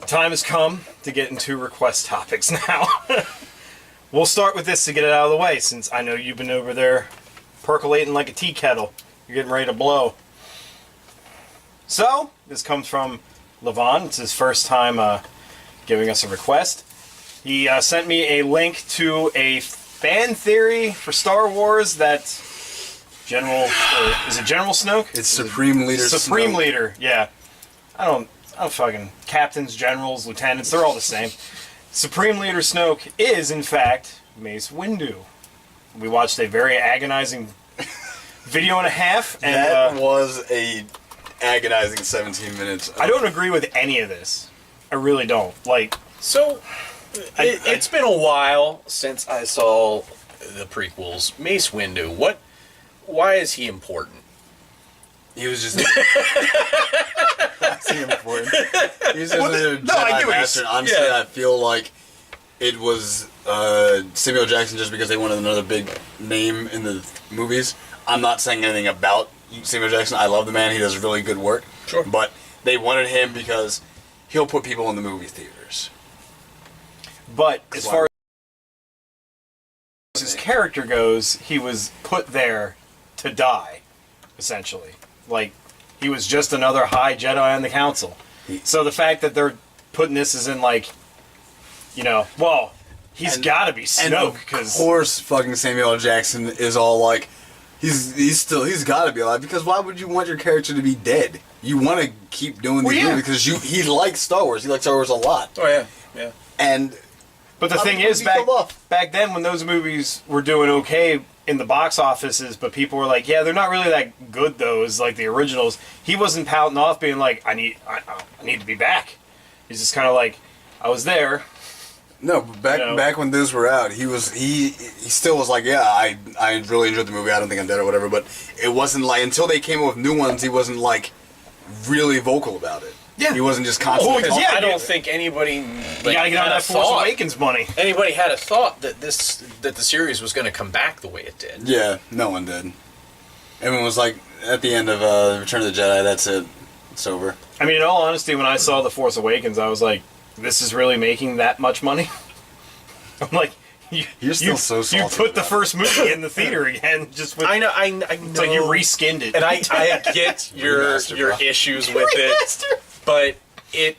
Time has come to get into request topics now. We'll start with this to get it out of the way, since I know you've been over there percolating like a tea kettle. You're getting ready to blow. So, this comes from Levon. It's his first time giving us a request. He sent me a link to a fan theory for Star Wars that is it General Snoke? It's Supreme Leader Supreme Snoke. Leader, yeah. I don't fucking captains, generals, lieutenants, they're all the same. Supreme Leader Snoke is, in fact, Mace Windu. We watched a very agonizing video and a half. And, that was a agonizing 17 minutes. I don't agree with any of this. I really don't. So, it's been a while since I saw the prequels. Mace Windu, why is he important? He was just... That's important. He was just a Jedi Master. Honestly, I feel like it was Samuel Jackson just because they wanted another big name in the movies. I'm not saying anything about Samuel Jackson. I love the man. He does really good work. Sure. But they wanted him because he'll put people in the movie theaters. But as far as his character goes, he was put there to die, essentially. He was just another high Jedi on the council. So the fact that they're putting this as in he's got to be Snoke. And of course, fucking Samuel L. Jackson is all like, he's got to be alive, because why would you want your character to be dead? You want to keep doing these movies because he likes Star Wars. He likes Star Wars a lot. Oh yeah. But the thing is, back then when those movies were doing okay in the box offices, but people were like, yeah, they're not really that good, those, like the originals. He wasn't pouting off being like, I need to be back. He's just kind of like, I was there. No, but back when those were out, he still was like, yeah, I really enjoyed the movie. I don't think I'm dead or whatever. But it wasn't like, until they came up with new ones, he wasn't like really vocal about it. Yeah, he wasn't just constantly. I don't think anybody. You gotta get on that Force Awakens money. Anybody had a thought that the series was going to come back the way it did? Yeah, no one did. Everyone was like, at the end of Return of the Jedi, that's it. It's over. I mean, in all honesty, when I saw the Force Awakens, I was like, this is really making that much money? I'm like, you're still so salty. You put the first movie in the theater again, just with... I know. It's like you reskinned it. And I get your issues with it, but it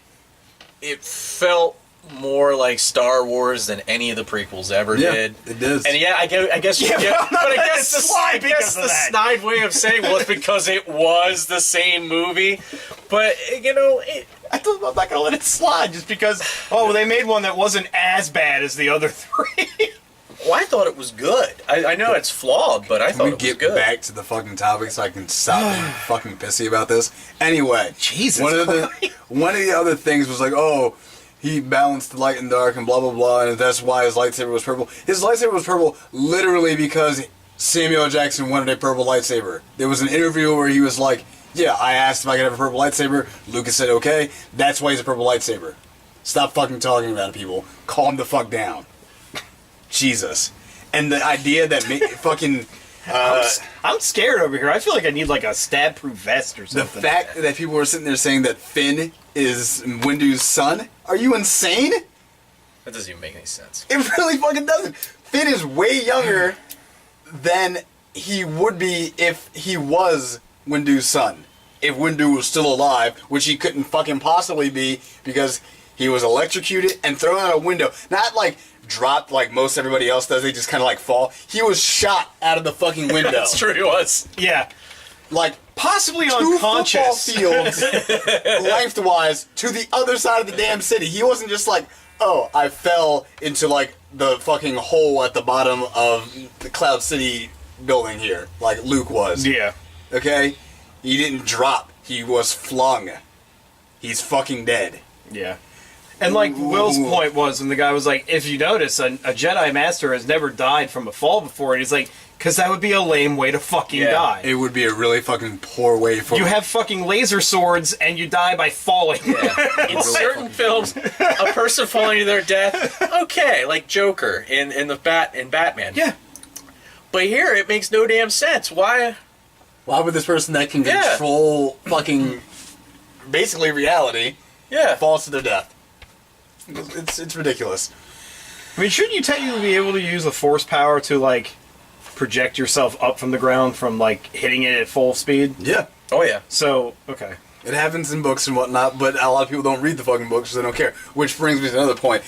felt more like Star Wars than any of the prequels ever did. It does. And I guess the snide way of saying, well, it's because it was the same movie. But I thought I'm not gonna let it slide just because they made one that wasn't as bad as the other three. Well, I thought it was good. I know it's flawed, but I thought it was good. Can we get back to the fucking topic so I can stop being fucking pissy about this? Anyway, Jesus. One of the other things was like, he balanced the light and dark and blah blah blah, and that's why his lightsaber was purple. His lightsaber was purple literally because Samuel L. Jackson wanted a purple lightsaber. There was an interview where he was like, yeah, I asked if I could have a purple lightsaber. Lucas said okay. That's why he's a purple lightsaber. Stop fucking talking about it, people. Calm the fuck down. Jesus. And the idea that fucking... I'm scared over here. I feel like I need like a stab-proof vest or something. The fact that people were sitting there saying that Finn is Windu's son? Are you insane? That doesn't even make any sense. It really fucking doesn't. Finn is way younger than he would be if he was Windu's son. If Windu was still alive, which he couldn't fucking possibly be because he was electrocuted and thrown out a window. Not like dropped like most everybody else does. They just kind of like fall. He was shot out of the fucking window. That's true, he was. Yeah. Like possibly unconscious. 2 football fields lengthwise to the other side of the damn city. He wasn't just like, I fell into like the fucking hole at the bottom of the Cloud City building here, like Luke was. Yeah. Okay? He didn't drop. He was flung. He's fucking dead. Yeah. And like Will's point was, when the guy was like, if you notice, a Jedi Master has never died from a fall before, and he's like, Because that would be a lame way to fucking die. It would be a really fucking poor way for... You have fucking laser swords and you die by falling. Yeah. In certain films, a person falling to their death, okay, like Joker in Batman. Yeah. But here, it makes no damn sense. Why would this person that can control fucking basically reality falls to their death? It's ridiculous. I mean, shouldn't you technically be able to use the force power to, like, project yourself up from the ground from, like, hitting it at full speed? Yeah. Oh, yeah. So, okay. It happens in books and whatnot, but a lot of people don't read the fucking books, so they don't care. Which brings me to another point.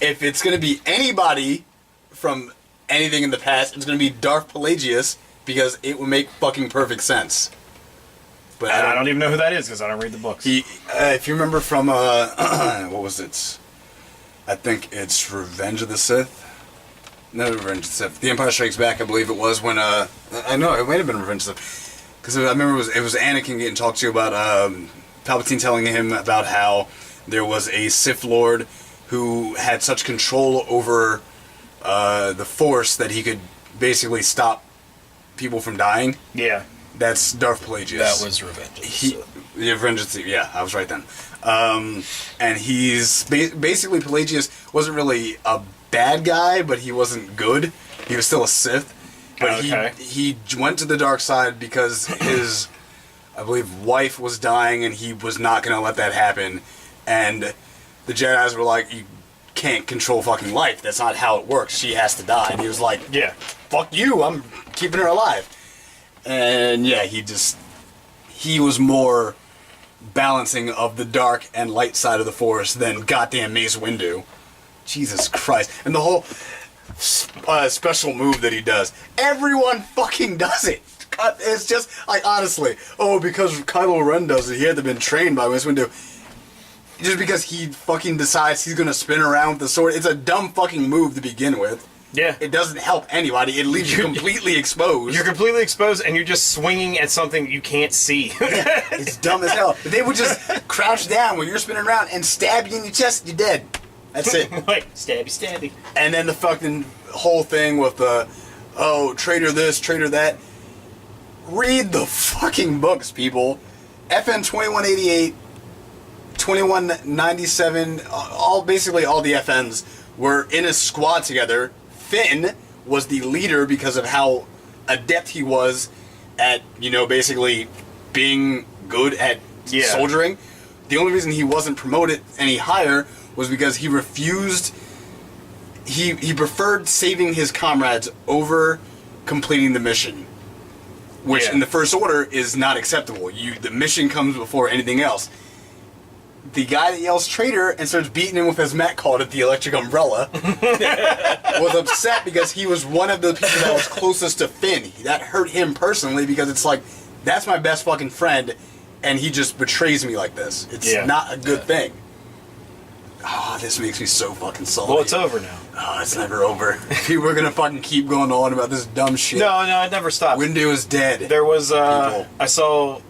If it's going to be anybody from anything in the past, it's going to be Darth Pelagius, because it would make fucking perfect sense. But I don't even know who that is, because I don't read the books. If you remember from, what was it? I think it's Revenge of the Sith. No, Revenge of the Sith. The Empire Strikes Back, I believe it was, when, I know, it might have been Revenge of the Sith. Because I remember it was Anakin getting talked to about, Palpatine telling him about how there was a Sith Lord who had such control over the Force that he could basically stop people from dying. Yeah. That's Darth Pelagius. That was Revenge. Revenge of the Sith, yeah, I was right then. And he's basically Pelagius wasn't really a bad guy, but he wasn't good. He was still a Sith, but he went to the dark side because his, I believe, wife was dying, and he was not going to let that happen. And the Jedi's were like, "You can't control fucking life. That's not how it works. She has to die." And he was like, "Yeah, fuck you. I'm keeping her alive." And yeah, he was more balancing of the dark and light side of the Force than goddamn Mace Windu. Jesus Christ. And the whole special move that he does. Everyone fucking does it. God, it's just, like, honestly, because Kylo Ren does it, he had to been trained by Mace Windu. Just because he fucking decides he's gonna spin around with the sword. It's a dumb fucking move to begin with. Yeah. It doesn't help anybody. It leaves you completely exposed. You're completely exposed, and you're just swinging at something you can't see. It's dumb as hell. They would just crouch down when you're spinning around and stab you in your chest, you're dead. That's it. Like, stabby, stabby. And then the fucking whole thing with the, traitor this, traitor that. Read the fucking books, people. FN 2188, 2197, basically all the FNs were in a squad together. Finn was the leader because of how adept he was at, basically being good at soldiering. The only reason he wasn't promoted any higher was because he refused. He preferred saving his comrades over completing the mission, which in the First Order is not acceptable. The mission comes before anything else. The guy that yells traitor and starts beating him with, as Matt called it, the electric umbrella, was upset because he was one of the people that was closest to Finn. That hurt him personally because it's like, that's my best fucking friend, and he just betrays me like this. It's not a good thing. This makes me so fucking salty. Well, it's over now. It's never over. People are gonna fucking keep going on about this dumb shit. No, it never stops. Windu is dead. There was, I saw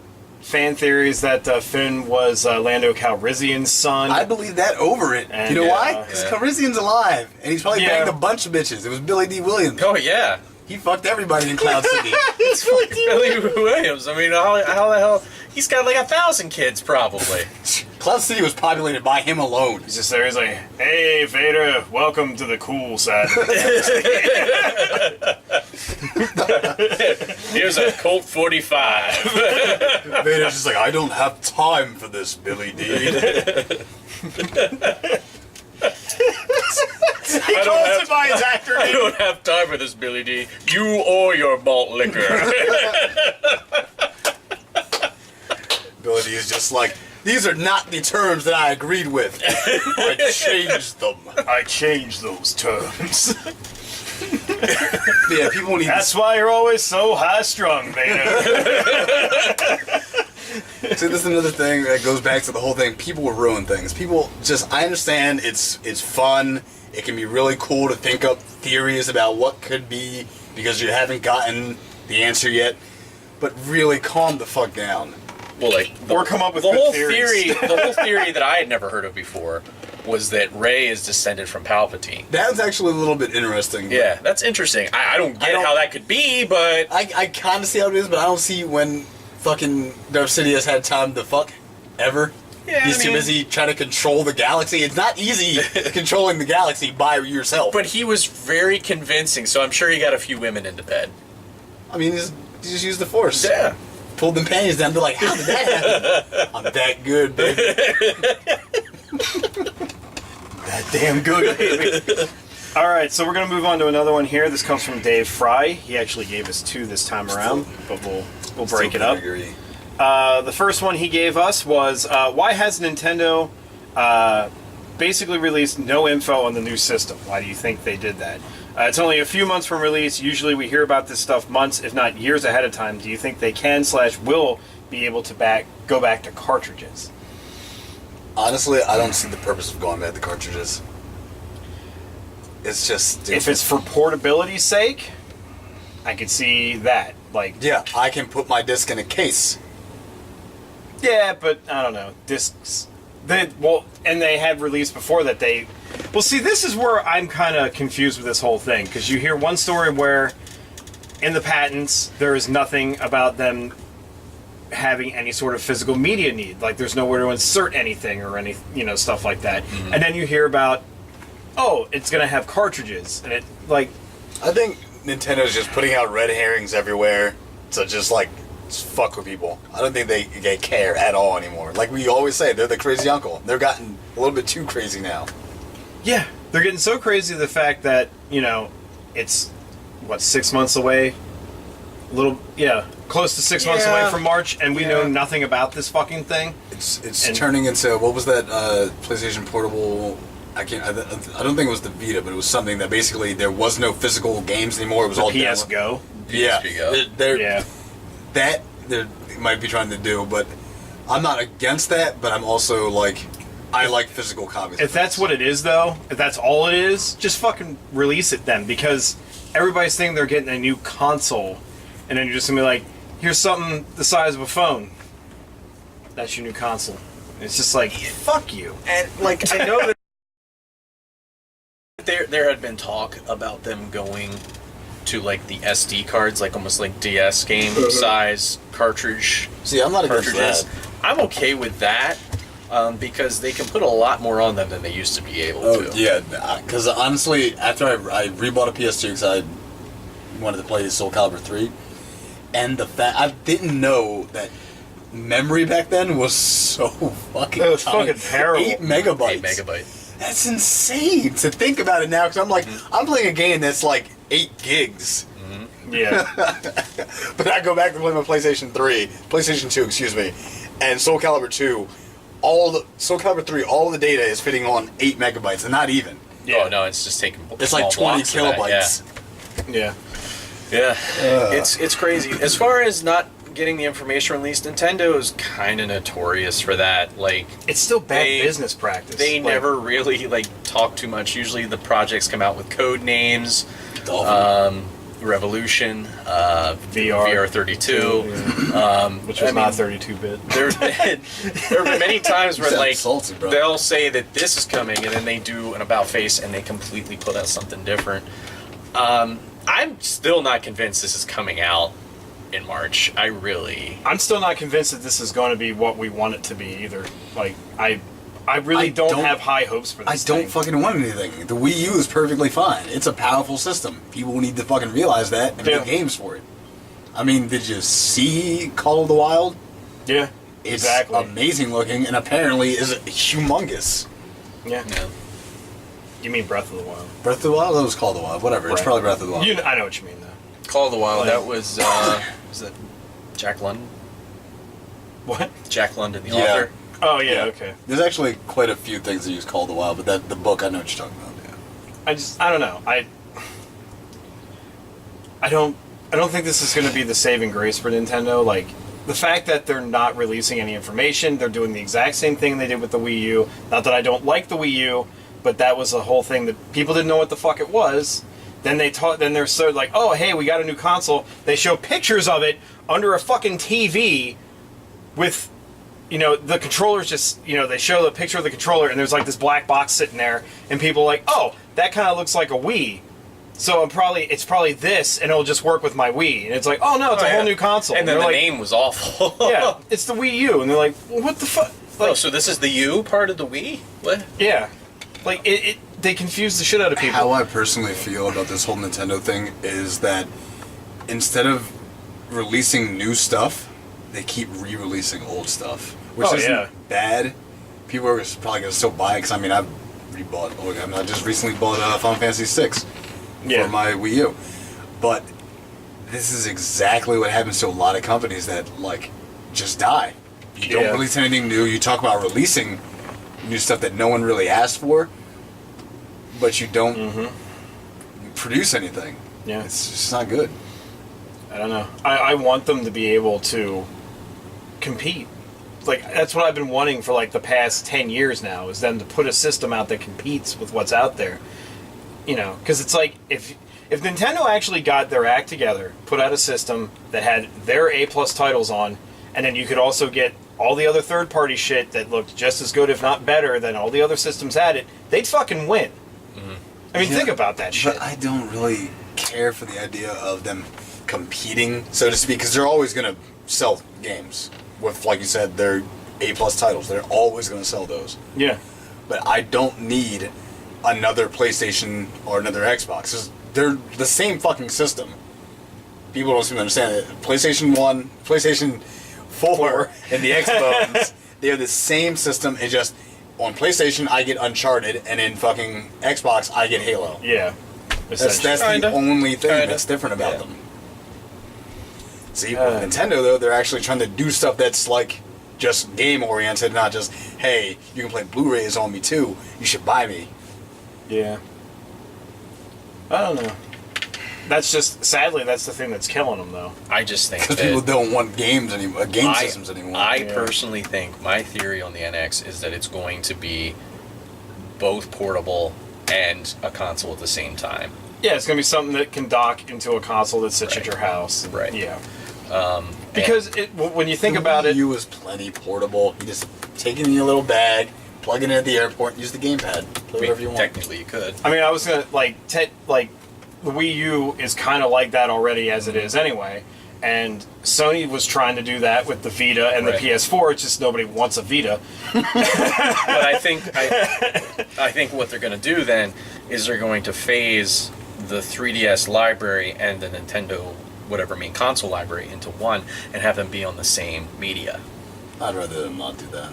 fan theories that Finn was Lando Calrissian's son. I believe that over it. And, you know why? Because Calrissian's alive, and he's probably banged a bunch of bitches. It was Billy D. Williams. Oh, yeah. He fucked everybody in Cloud City. It's Billy Williams. I mean, how the hell... He's got like 1,000 kids, probably. Cloud City was populated by him alone. He's just there, he's like, "Hey, Vader, welcome to the cool side." Here's a Colt 45. Vader's just like, "I don't have time for this, Billy D." He calls him by his actor name. I don't have time for this, Billy D. You or your malt liquor. Billy D is just like, "These are not the terms that I agreed with. I changed them. I changed those terms." Yeah, people need. That's why you're always so high-strung, Vader. See, this is another thing that goes back to the whole thing. People will ruin things. People just, I understand it's fun. It can be really cool to think up theories about what could be because you haven't gotten the answer yet. But really, calm the fuck down. Well, like, or come up with the whole theories. The whole theory that I had never heard of before was that Rey is descended from Palpatine. That's actually a little bit interesting. Yeah, that's interesting. I don't get how that could be, but I kind of see how it is, but I don't see when fucking Darth Sidious had time to fuck ever. Yeah, He's too busy trying to control the galaxy. It's not easy controlling the galaxy by yourself. But he was very convincing, so I'm sure he got a few women into bed. I mean, he just used the Force. Yeah. Pulled them panties down. They're like, how did that happen? I'm that good, baby. That damn good, baby. All right, so we're going to move on to another one here. This comes from Dave Fry. He actually gave us 2 this time around, but we'll break it up. Agree. The first one he gave us was, why has Nintendo basically released no info on the new system? Why do you think they did that? It's only a few months from release. Usually we hear about this stuff months, if not years ahead of time. Do you think they can/will be able to go back to cartridges? Honestly, I don't see the purpose of going back to cartridges. It's just stupid. If it's for portability's sake, I could see that. Yeah, I can put my disc in a case. Yeah, but I don't know. Discs. And they had released before that Well, see, this is where I'm kind of confused with this whole thing, because you hear one story where in the patents there is nothing about them having any sort of physical media need. Like, there's nowhere to insert anything or any, stuff like that. Mm-hmm. And then you hear about, it's going to have cartridges. And I think Nintendo's just putting out red herrings everywhere to just fuck with people. I don't think they care at all anymore. Like we always say, they're the crazy uncle. They're gotten a little bit too crazy now. Yeah, they're getting so crazy the fact that, it's, 6 months away? Close to 6 months away from March, and we know nothing about this fucking thing. It's turning into, what was that PlayStation Portable? I don't think it was the Vita, but it was something that basically there was no physical games anymore. It was all PS Go. Yeah, PSP that they might be trying to do, but I'm not against that. But I'm also I like physical copies. If that's what it is, though, if that's all it is, just fucking release it then, because everybody's thinking they're getting a new console, and then you're just gonna be like, here's something the size of a phone. That's your new console. And it's just like, fuck you. And I know that there had been talk about them going to the SD cards, almost like DS game size cartridge. See, I'm not against that. I'm okay with that. Because they can put a lot more on them than they used to be able to. Yeah, because honestly, after I rebought a PS2 because I wanted to play Soul Calibur 3, and the fact I didn't know that memory back then was so fucking It was fucking terrible. 8 megabytes. 8 megabytes. That's insane to think about it now, because I'm I'm playing a game that's 8 gigs. Mm-hmm. Yeah. But I go back to play my PlayStation 2, excuse me, and Soul Calibur 2. Soul Calibur 3, all the data is fitting on 8 megabytes, and not even. Yeah. Oh no, it's just taking. It's 20 kilobytes. Yeah. Yeah. It's crazy. As far as not getting the information released, Nintendo is kind of notorious for that. It's still bad business practice. They never really talk too much. Usually, the projects come out with code names. Revolution, VR 32, which was not 32-bit. There have been many times where salty, they'll say that this is coming, and then they do an about face, and they completely put out something different. I'm still not convinced this is coming out in March. I'm still not convinced that this is going to be what we want it to be either. I really don't have high hopes for this. I don't fucking want anything. The Wii U is perfectly fine. It's a powerful system. People need to fucking realize that and make games for it. I mean, did you see Call of the Wild? Yeah, it's amazing looking, and apparently is humongous. Yeah. You mean Breath of the Wild? Breath of the Wild? That was Call of the Wild. Whatever. It's probably Breath of the Wild. I know what you mean, though. Call of the Wild. That was that Jack London? What? Jack London, the author. Oh yeah, okay. There's actually quite a few things that use Call of the Wild, but the book, I know what you're talking about. Yeah. I don't know. I don't think this is going to be the saving grace for Nintendo. The fact that they're not releasing any information, they're doing the exact same thing they did with the Wii U. Not that I don't like the Wii U, but that was the whole thing that people didn't know what the fuck it was. Then they're so oh hey, we got a new console. They show pictures of it under a fucking TV with the controller's just, they show the picture of the controller and there's like this black box sitting there and people are like, oh, that kind of looks like a Wii. So it's probably this and it'll just work with my Wii. And it's like, oh no, it's a whole new console. And then the like, name was awful. yeah, it's the Wii U. And they're like, well, what the fuck? Like, so this is the U part of the Wii? What? Yeah. Like, they confuse the shit out of people. How I personally feel about this whole Nintendo thing is that instead of releasing new stuff, they keep re-releasing old stuff. Which isn't bad. People are probably going to still buy it, because, I just recently bought Final Fantasy VI for my Wii U. But this is exactly what happens to a lot of companies that, like, just die. You don't release anything new. You talk about releasing new stuff that no one really asked for, but you don't produce anything. Yeah. It's just not good. I don't know. I want them to be able to compete. Like, that's what I've been wanting for like the past 10 years now, is them to put a system out that competes with what's out there. Because it's like, if Nintendo actually got their act together, put out a system that had their A-plus titles on, and then you could also get all the other third-party shit that looked just as good, if not better, than all the other systems had it, they'd fucking win. I mean, think about that shit. But I don't really care for the idea of them competing, so to speak, because they're always going to sell games. With, like you said, their A-plus titles. They're always going to sell those. Yeah. But I don't need another PlayStation or another Xbox. They're the same fucking system. People don't seem to understand it. PlayStation 1, PlayStation 4, and the Xbox, they're the same system. It's just, on PlayStation, I get Uncharted, and in fucking Xbox, I get Halo. Yeah. That's the only thing that's different about them. See, with Nintendo, though, they're actually trying to do stuff that's, like, just game-oriented, not just, hey, you can play Blu-rays on me, too. You should buy me. Yeah. I don't know. That's just, sadly, that's the thing that's killing them, though. I just think because people don't want games anymore, systems anymore. I personally think, my theory on the NX is that it's going to be both portable and a console at the same time. Yeah, it's going to be something that can dock into a console that sits at your house. Right. Yeah. Because when you think about it... The Wii U was plenty portable. You just take it in your little bag, plug it in at the airport, and use the gamepad. Play whatever you want. Technically, you could. I mean, I was going to, the Wii U is kind of like that already as it is anyway. And Sony was trying to do that with the Vita and the PS4. It's just nobody wants a Vita. But I think what they're going to do then is they're going to phase the 3DS library and the Nintendo console library into one and have them be on the same media. I'd rather them not do that.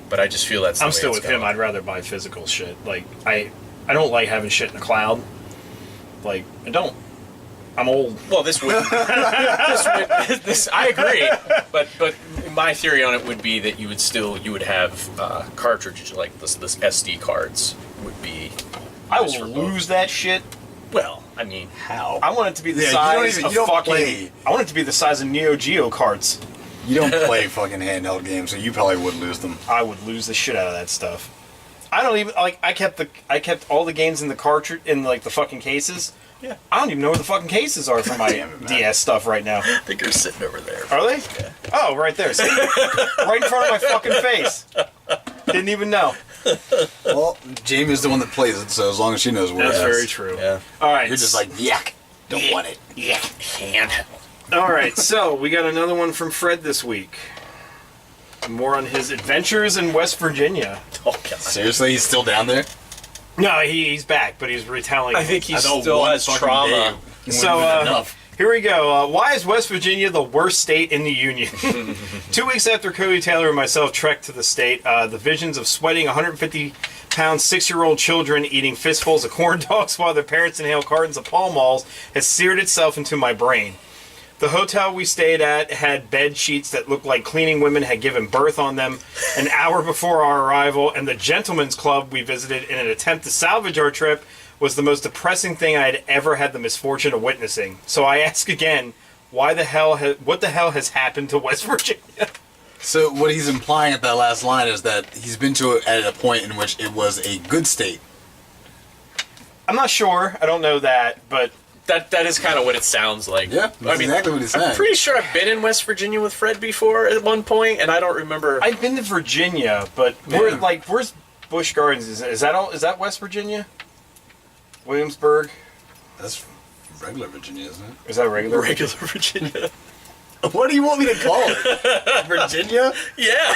But I just feel that's the I'm way still it's with going. him. I'd rather buy physical shit. Like, I don't like having shit in the cloud. Like, I don't. I'm old. Well, this would. I agree, but my theory on it would be that you would have cartridges like this SD cards would be. I will lose that shit. Well, I mean, how? I want it to be the size of fucking. I want it to be the size of Neo Geo carts. You don't play fucking handheld games, so you probably would lose them. I would lose the shit out of that stuff. I don't even like. I kept all the games in the cartridge in like the fucking cases. Yeah. I don't even know where the fucking cases are for my DS stuff right now. I think they're sitting over there. Are they? Yeah. Oh, right there. See? Right in front of my fucking face. Didn't even know. Well, Jamie's the one that plays it, so as long as she knows where That's it is. very true. Yeah. All right. You're just like, yuck. Don't want it. Yeah. Handheld. All right. So we got another one from Fred this week. More on his adventures in West Virginia. Oh, God. Seriously, he's still down there? No, he's back, but he's retelling. I think he still has trauma. So, here we go. Why is West Virginia the worst state in the Union? 2 weeks after Cody Taylor and myself trekked to the state, the visions of sweating 150-pound 6-year-old children eating fistfuls of corn dogs while their parents inhale cartons of Pall Malls has seared itself into my brain. The hotel we stayed at had bed sheets that looked like cleaning women had given birth on them an hour before our arrival, and the gentleman's club we visited in an attempt to salvage our trip was the most depressing thing I had ever had the misfortune of witnessing. So I ask again, what the hell has happened to West Virginia? So what he's implying at that last line is that he's been to it at a point in which it was a good state. I'm not sure. I don't know that, but That is kind of what it sounds like. Yeah, that's exactly what he's saying. I'm pretty sure I've been in West Virginia with Fred before at one point, and I don't remember. I've been to Virginia, but where's Busch Gardens? Is that all? Is that West Virginia? Williamsburg? That's regular Virginia, isn't it? Is that regular Virginia? What do you want me to call it? Virginia? Yeah.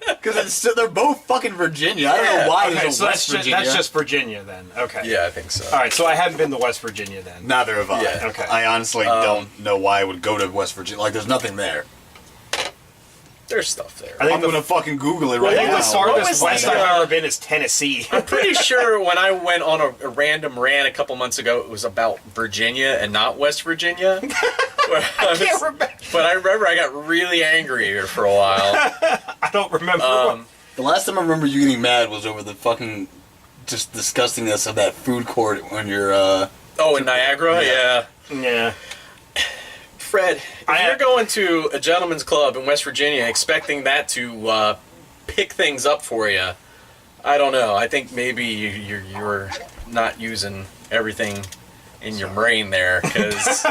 Because they're both fucking Virginia. I don't know why there's a West Virginia. That's just Virginia then. Okay. Yeah, I think so. All right, so I haven't been to West Virginia then. Neither have I. Yeah. Okay. I honestly don't know why I would go to West Virginia. Like, there's nothing there. There's stuff there. I think I'm going to fucking Google it right I think now. the farthest was west the, I've ever been is Tennessee. I'm pretty sure when I went on a random rant a couple months ago, it was about Virginia and not West Virginia. I can't remember. But I remember I got really angry here for a while. I don't remember. The last time I remember you getting mad was over the fucking just disgustingness of that food court when you're, Oh, in Niagara? Yeah. Yeah. Fred, if you're going to a gentleman's club in West Virginia expecting that to pick things up for you, I don't know. I think maybe you're not using everything in your brain there, because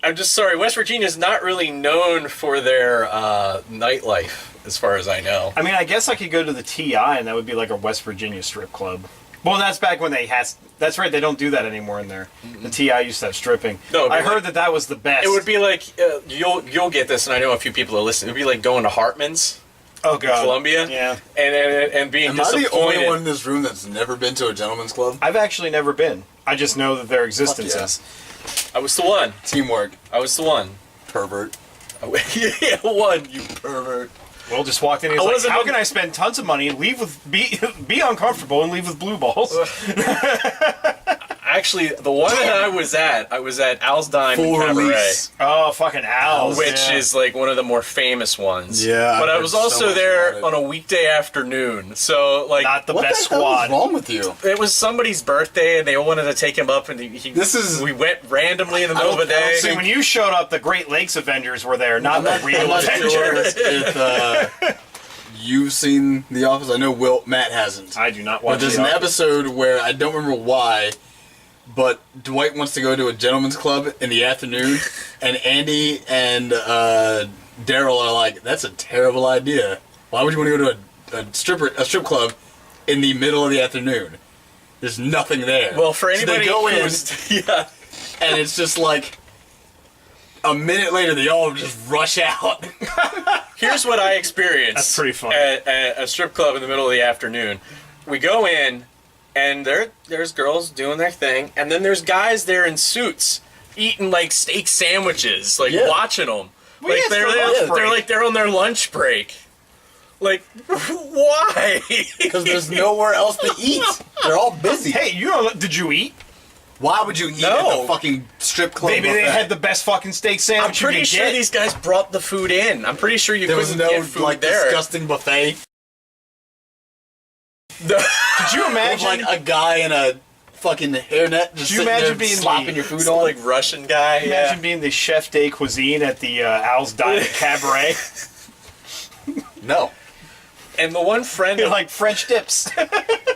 I'm just sorry. West Virginia is not really known for their nightlife, as far as I know. I mean, I guess I could go to the TI, and that would be like a West Virginia strip club. Well, that's back when they had... That's right, they don't do that anymore in there. The TI used to have stripping. No, I heard that was the best. It would be like, you'll get this, and I know a few people are listening. It would be like going to Hartman's. Oh, God. Columbia. Yeah. And being disappointed. Am I the only one in this room that's never been to a gentleman's club? I've actually never been. I just know that their existence yeah. is. I was the one. Teamwork. I was the one. Pervert. Yeah, one, you pervert. Well, just walked in and was like, how can I spend tons of money, leave with be uncomfortable, and leave with blue balls? Actually, the one that I was at Al's Dime in Full Cabaret. release. Oh, fucking Al's. Which is like one of the more famous ones. Yeah, But I've I heard was so also much there about it. on a weekday afternoon. So, like, Not the What best the hell squad. is wrong with you? it was somebody's birthday and they wanted to take him up, and we went randomly in the middle of the day. See, when you showed up, the Great Lakes Avengers were there, not the real I'm not sure Avengers. if you've seen The Office. I know Matt hasn't. I do not But watch there's The an Office. episode where I don't remember why, but Dwight wants to go to a gentleman's club in the afternoon, and Andy and Daryl are like, "That's a terrible idea. Why would you want to go to a strip club in the middle of the afternoon? There's nothing there." Well, for So anybody they go in, yeah. and it's just like a minute later, they all just rush out. Here's what I experienced. That's pretty funny. At a strip club in the middle of the afternoon. We go in, and there's girls doing their thing, and then there's guys there in suits eating like steak sandwiches, like Yeah. watching them. Well, Like yeah, it's they're their lunch break. they're on their lunch break. Like, why? Because there's nowhere else to eat. They're all busy. Hey, did you eat? Why would you eat at the fucking strip club? Maybe they buffet? had the best fucking steak I'm sandwich you pretty could sure get. these guys brought the food in. I'm pretty sure you There was couldn't no get food like there. disgusting buffet. Could you With imagine? like a guy in a fucking hairnet just Do you sitting imagine there being slopping your food It's on? like Russian guy. Imagine being the chef de cuisine at the Al's Dine Cabaret. No. And the one friend, You're like French dips.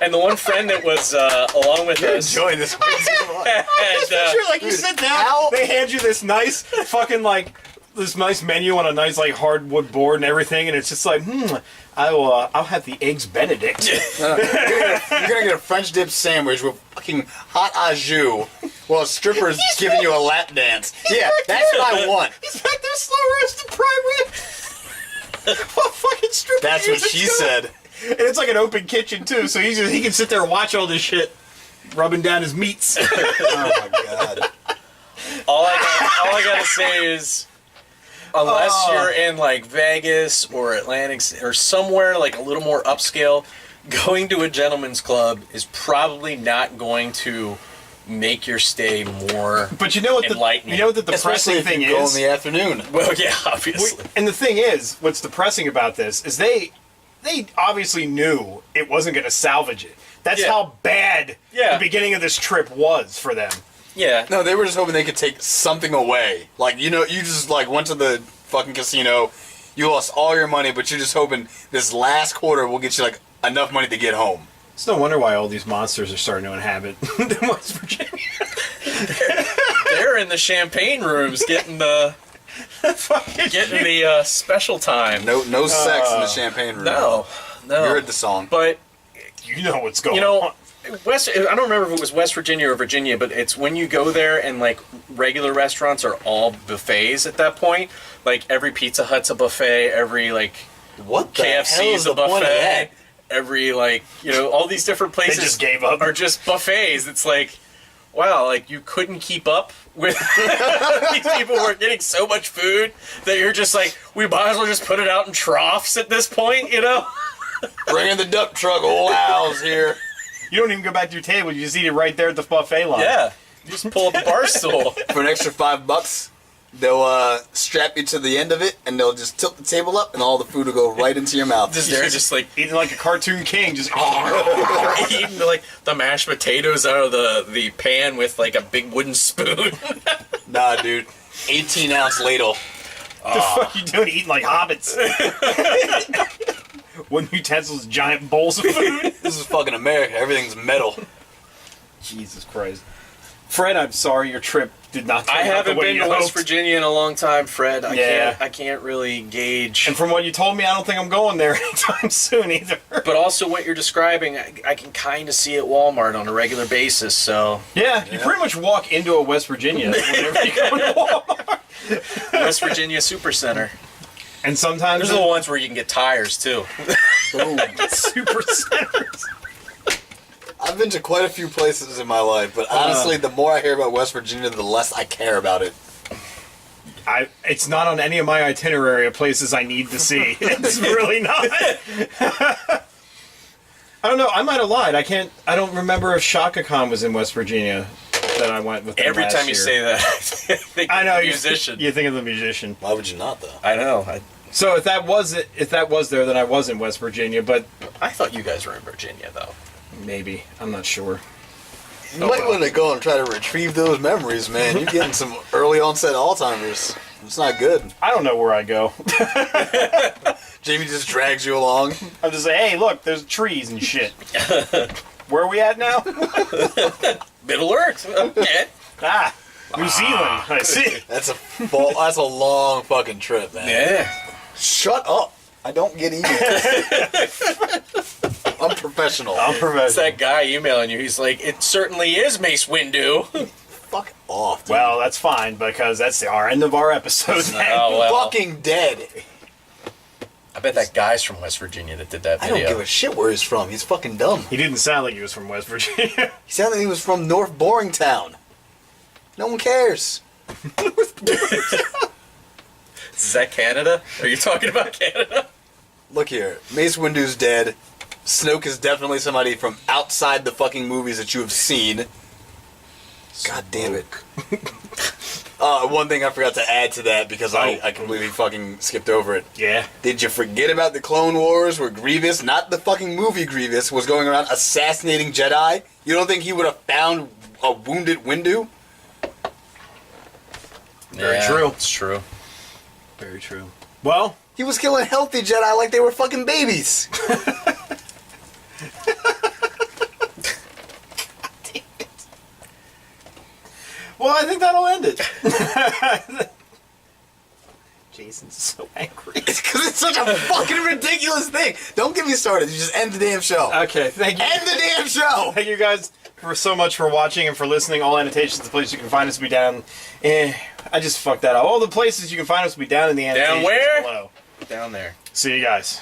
and the one friend that was along with us. Enjoy this. and, Picture, like you sit down, they hand you this nice fucking like this nice menu on a nice like hardwood board and everything, and it's just like, I'll have the eggs Benedict. You're gonna get a French dip sandwich with fucking hot au jus while a stripper's giving you a lap dance. Yeah, that's what I want. He's back there slow roasted prime rib. What fucking stripper That's what music's she going? said. And it's like an open kitchen too, so he can sit there and watch all this shit, rubbing down his meats. Oh my god. all I gotta say is, unless you're in like Vegas or Atlantic or somewhere like a little more upscale, going to a gentleman's club is probably not going to make your stay more. But you know what enlightening. the depressing Especially if thing you go is. in the afternoon. Well, yeah, obviously. And the thing is, what's depressing about this is they obviously knew it wasn't going to salvage it. That's Yeah. how bad Yeah. the beginning of this trip was for them. Yeah. No, they were just hoping they could take something away. Like, you just like went to the fucking casino, you lost all your money, but you're just hoping this last quarter will get you like enough money to get home. It's no wonder why all these monsters are starting to inhabit West Virginia. They're in the champagne rooms getting the special time. No sex in the champagne room. No. You heard the song. But You know what's going on. I don't remember if it was West Virginia or Virginia, but it's when you go there and like regular restaurants are all buffets at that point. Like every Pizza Hut's a buffet, every like What the hell KFC is is a the point of buffet. that? Every all these different places just gave up. are just buffets. It's like, wow, like you couldn't keep up with these people were getting so much food that you're just like, we might as well just put it out in troughs at this point, Bring in the duck truck, old Al's here. You don't even go back to your table. You just eat it right there at the buffet line. Yeah, you just pull up a bar stool. For an extra $5, they'll strap you to the end of it, and they'll just tilt the table up, and all the food will go right into your mouth. They're just like Eating like a cartoon king. Just eating like the mashed potatoes out of the pan with like a big wooden spoon. Nah, dude. 18-ounce ladle. the fuck you doing eating like hobbits? Wooden utensils, giant bowls of food. This is fucking America. Everything's metal. Jesus Christ. Fred, I'm sorry your trip did not turn I out the haven't way been you to West hoped. Virginia in a long time, Fred. Yeah. I can't really gauge. And from what you told me, I don't think I'm going there anytime soon either. But also what you're describing, I can kind of see at Walmart on a regular basis, so... Yeah, you pretty much walk into a West Virginia whenever you go to Walmart. West Virginia Supercenter. And sometimes There's the ones where you can get tires, too. super centers. I've been to quite a few places in my life, but honestly, the more I hear about West Virginia, the less I care about it. It's not on any of my itinerary of places I need to see. It's really not. I don't know. I might have lied. I don't remember if Shaka Khan was in West Virginia that I went with them Every last time you year. say that, I think I know of the musician. You think of the musician. Why would you not, though? I know. So if that was there, then I was in West Virginia. But I thought you guys were in Virginia, though. maybe I'm not sure. You might want to go and try to retrieve those memories, man. You're getting some early onset Alzheimer's. It's not good. I don't know where I go. Jamie just drags you along. I'm just like, hey, look, there's trees and shit. Where are we at now? Middle Earth. Okay. New Zealand. I see. That's a long fucking trip, man. Yeah. Shut up. I don't get eaten. I'm professional. It's that guy emailing you. He's like, it certainly is Mace Windu. Fuck off, dude. Well, that's fine because that's our end of our episode. Oh, well. Fucking dead. I bet that guy's from West Virginia that did that I video. don't give a shit where he's from. He's fucking dumb. He didn't sound like he was from West Virginia. He sounded like he was from North Boringtown. No one cares. Is that Canada? Are you talking about Canada? Look here. Mace Windu's dead. Snoke is definitely somebody from outside the fucking movies that you have seen. God damn it. One thing I forgot to add to that because I completely fucking skipped over it. Yeah. Did you forget about the Clone Wars where Grievous, not the fucking movie Grievous, was going around assassinating Jedi? You don't think he would have found a wounded Windu? Very true. It's true. Very true. Well, He was killing healthy Jedi like they were fucking babies. I think that'll end it. Jason's so angry. It's because it's such a fucking ridiculous thing. Don't get me started. You just end the damn show. Okay, thank you. End the damn show. Thank you guys so much for watching and for listening. All annotations, the place you can find us will be down. I just fucked that up. All the places you can find us will be down in the annotations where? below. Down there. See you guys.